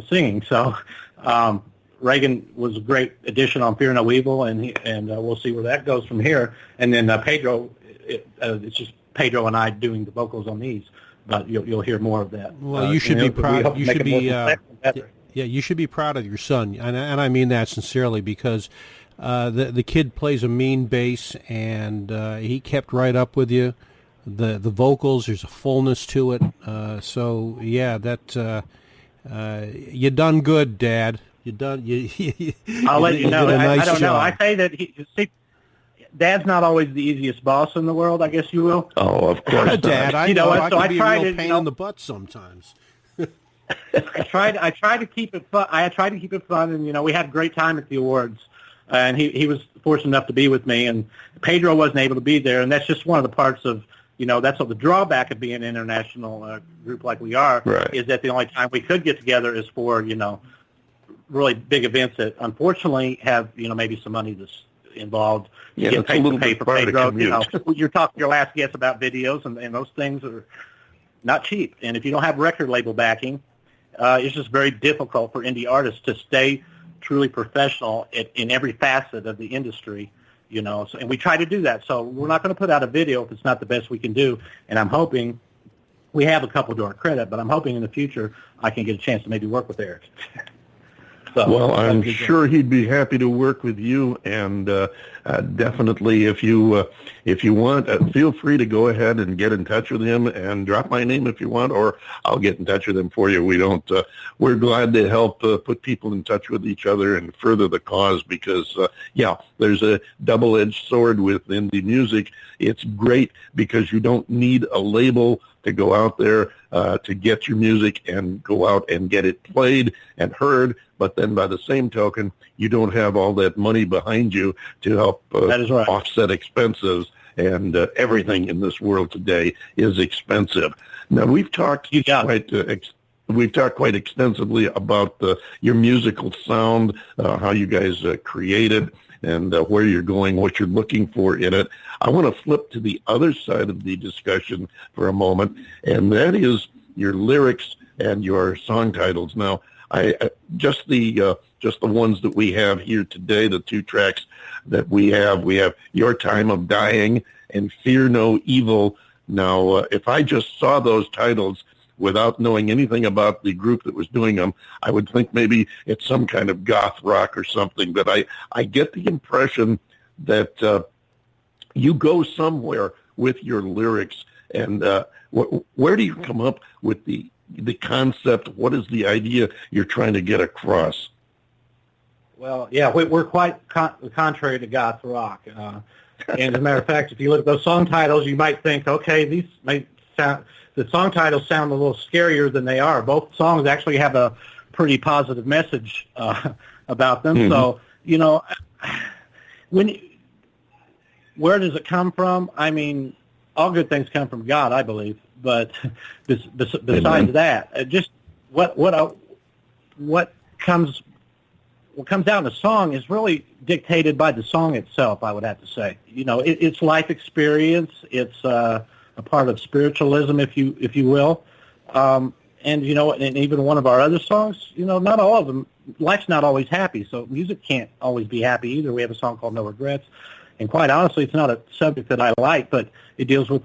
singing. So Reagan was a great addition on Fear No Evil, and we'll see where that goes from here. And then Pedro, it's just Pedro and I doing the vocals on these, but you'll hear more of that. Well, you should be proud. You should be you should be proud of your son, and I mean that sincerely, because the kid plays a mean bass, and he kept right up with you. The vocals, there's a fullness to it. So yeah, that you done good, Dad. You done. I'll let you know. I don't know. I say that Dad's not always the easiest boss in the world, I guess you will. Oh, of course, Dad. I know. I can be a real pain in the butt sometimes. I try to keep it fun. I try to keep it fun, and we had a great time at the awards. And he was fortunate enough to be with me, and Pedro wasn't able to be there, and that's just one of the parts of that's the drawback of being an international group like we are, right, is that the only time we could get together is for really big events that unfortunately have maybe some money that's involved. Yeah, it's a little bit part of the commute. You're talking to your last guest about videos, and those things are not cheap. And if you don't have record label backing, it's just very difficult for indie artists to stay truly professional in every facet of the industry. And we try to do that. So we're not going to put out a video if it's not the best we can do. And I'm hoping we have a couple to our credit, but I'm hoping in the future I can get a chance to maybe work with Erik. Well, I'm sure he'd be happy to work with you, and definitely if you want, feel free to go ahead and get in touch with him and drop my name if you want, or I'll get in touch with him for you. We're glad to help put people in touch with each other and further the cause, because there's a double-edged sword with indie music. It's great because you don't need a label to go out there to get your music and go out and get it played and heard. But then by the same token, you don't have all that money behind you to help offset expenses. And everything in this world today is expensive. Now, we've talked quite extensively about your musical sound, how you guys create it, and where you're going, what you're looking for in it. I want to flip to the other side of the discussion for a moment, and that is your lyrics and your song titles. Now, just the ones that we have here today, the two tracks that we have Your Time of Dying and Fear No Evil. Now, if I just saw those titles without knowing anything about the group that was doing them, I would think maybe it's some kind of goth rock or something. But I get the impression that you go somewhere with your lyrics. And where do you come up with the concept? What is the idea you're trying to get across? Well, yeah, we're quite contrary to goth rock. And as a matter of fact, if you look at those song titles, you might think, okay, these might sound, the song titles sound a little scarier than they are. Both songs actually have a pretty positive message about them. Mm-hmm. So, where does it come from? I mean, all good things come from God, I believe. But besides that, just what comes out in the song is really dictated by the song itself, I would have to say. It's life experience. It's a part of spiritualism, if you will. And even one of our other songs, not all of them. Life's not always happy, so music can't always be happy either. We have a song called No Regrets, and quite honestly, it's not a subject that I like, but it deals with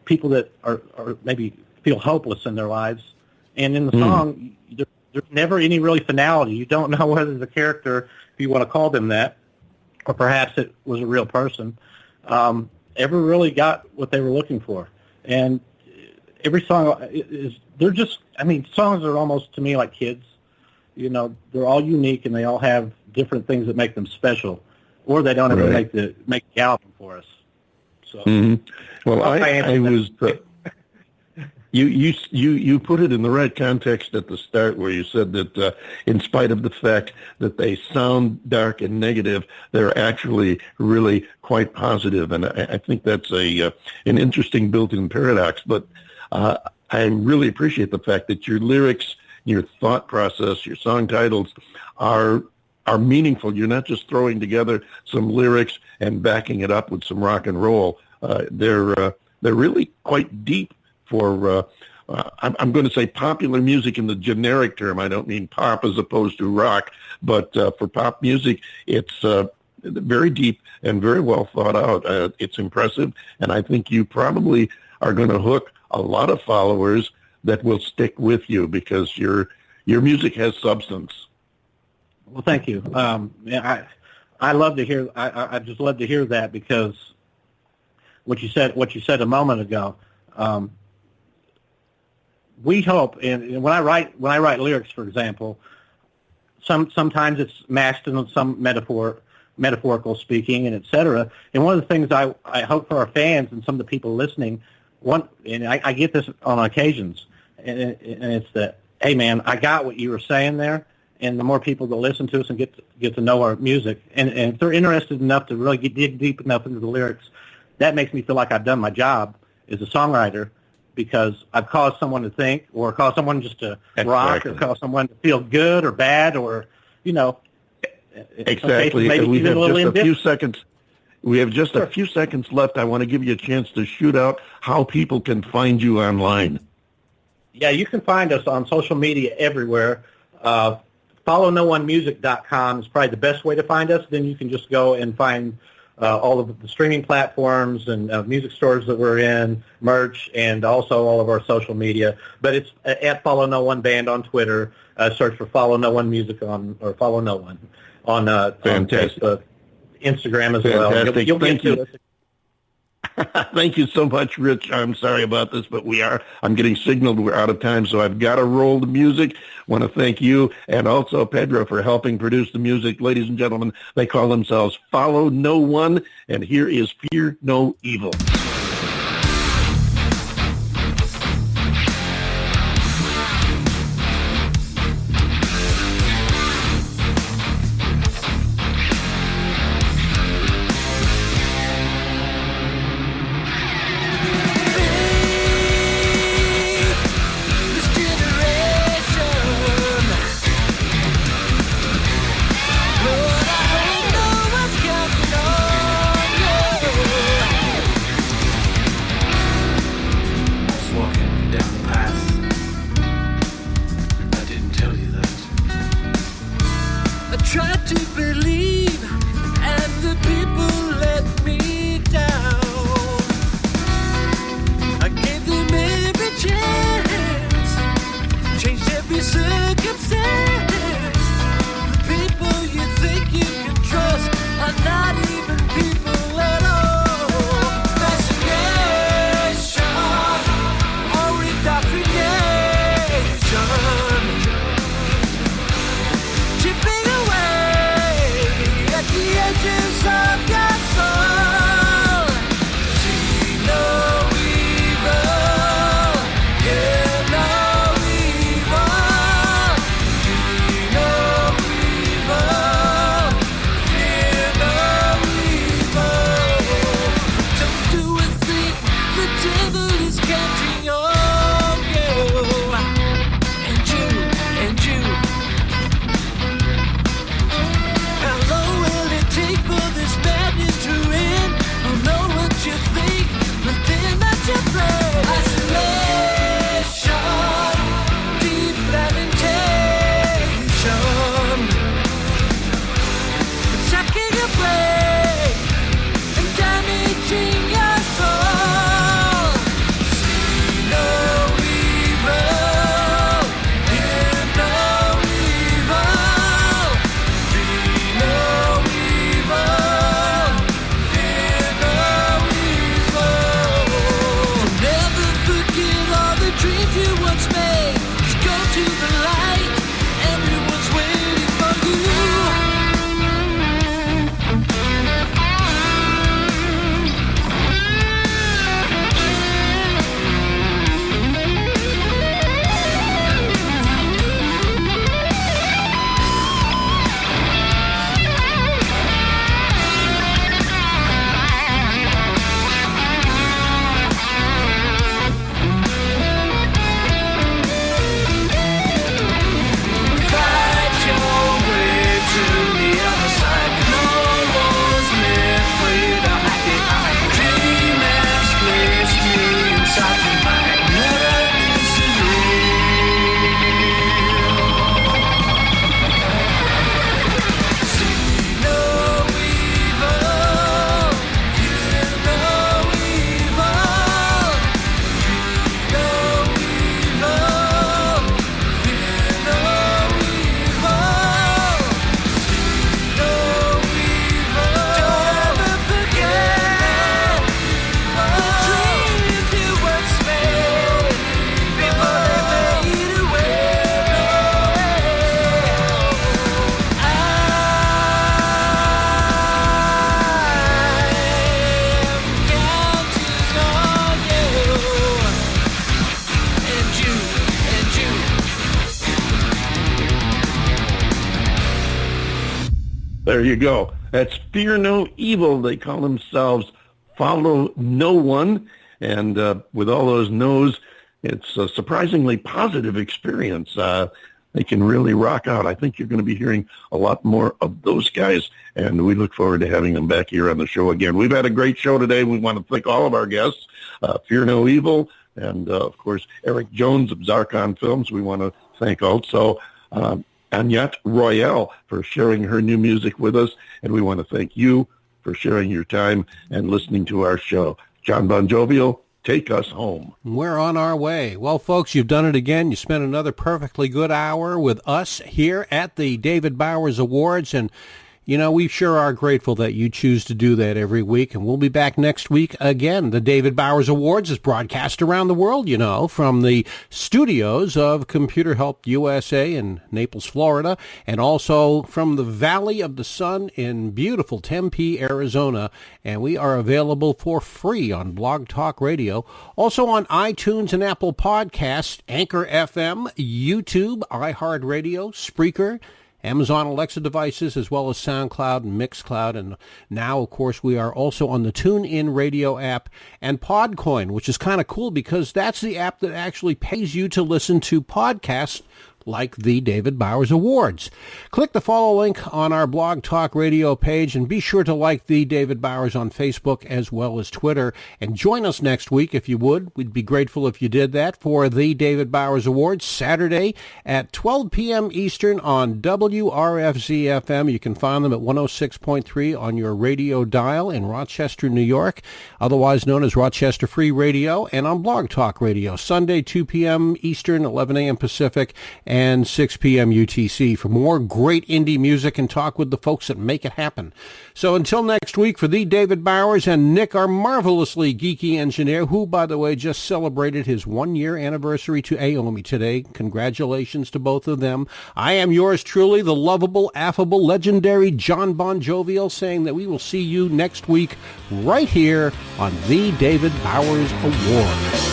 people that are maybe feel hopeless in their lives. And in the song, there's never any really finality. You don't know whether the character, if you want to call them that, or perhaps it was a real person, ever really got what they were looking for. And every song songs are almost, to me, like kids. They're all unique, and they all have different things that make them special, or they don't ever make the album for us. So, well, I was. You put it in the right context at the start, where you said that in spite of the fact that they sound dark and negative, they're actually really quite positive, and I think that's an interesting built-in paradox. But I really appreciate the fact that your lyrics, your thought process, your song titles are meaningful. You're not just throwing together some lyrics and backing it up with some rock and roll. They're really quite deep for I'm going to say popular music in the generic term. I don't mean pop as opposed to rock, but for pop music, it's very deep and very well thought out. It's impressive, and I think you probably are going to hook a lot of followers that will stick with you because your music has substance. Well, thank you. I love to hear. I just love to hear that because what you said a moment ago. We hope, and when I write lyrics, for example, sometimes it's masked in some metaphorical speaking, and et cetera. And one of the things I hope for our fans and some of the people listening, and I get this on occasions, and it's that, hey man, I got what you were saying there. And the more people that listen to us and get to know our music, and if they're interested enough to really dig deep enough into the lyrics, that makes me feel like I've done my job as a songwriter because I've caused someone to think or caused someone just to rock or caused someone to feel good or bad or, Exactly. Maybe we have just a few seconds. We have just a few seconds left. I want to give you a chance to shoot out how people can find you online. Yeah, you can find us on social media everywhere. FollowNoOneMusic.com is probably the best way to find us. Then you can just go and find all of the streaming platforms and music stores that we're in, merch, and also all of our social media. But it's at Follow No One Band on Twitter. Search for Follow No One Music or Follow No One on Facebook, Instagram as well. You'll get to us. Thank you so much, Rich. I'm sorry about this, but I'm getting signaled we're out of time, so I've got to roll the music. Want to thank you and also Pedro for helping produce the music. Ladies and gentlemen, they call themselves Follow No One, and here is Fear No Evil. There you go. That's Fear No Evil. They call themselves Follow No One. And with all those no's, it's a surprisingly positive experience. They can really rock out. I think you're going to be hearing a lot more of those guys, and we look forward to having them back here on the show again. We've had a great show today. We want to thank all of our guests, Fear No Evil, and, of course, Erik Jones of Xarcon Films. We want to thank also Annette Royale for sharing her new music with us, and we want to thank you for sharing your time and listening to our show. John Bon Jovial, take us home. We're on our way. Well, folks, you've done it again. You spent another perfectly good hour with us here at the David Bowers Awards, and you know, we sure are grateful that you choose to do that every week, and we'll be back next week again. The David Bowers Awards is broadcast around the world, you know, from the studios of Computer Help USA in Naples, Florida, and also from the Valley of the Sun in beautiful Tempe, Arizona, and we are available for free on Blog Talk Radio, also on iTunes and Apple Podcasts, Anchor FM, YouTube, iHeartRadio, Spreaker, Amazon Alexa devices, as well as SoundCloud and Mixcloud. And now, of course, we are also on the TuneIn Radio app and Podcoin, which is kind of cool because that's the app that actually pays you to listen to podcasts like the David Bowers Awards. Click the follow link on our Blog Talk Radio page, and be sure to like the David Bowers on Facebook as well as Twitter. And join us next week if you would. We'd be grateful if you did that for the David Bowers Awards, Saturday at 12 p.m. Eastern on WRFZ-FM. You can find them at 106.3 on your radio dial in Rochester, New York, otherwise known as Rochester Free Radio, and on Blog Talk Radio, Sunday 2 p.m. Eastern, 11 a.m. Pacific, and 6 p.m. UTC for more great indie music and talk with the folks that make it happen. So until next week, for the David Bowers and Nick, our marvelously geeky engineer, who, by the way, just celebrated his 1-year anniversary to Aomi today. Congratulations to both of them. I am yours truly, the lovable, affable, legendary John Bon Jovial, saying that we will see you next week right here on the David Bowers Awards.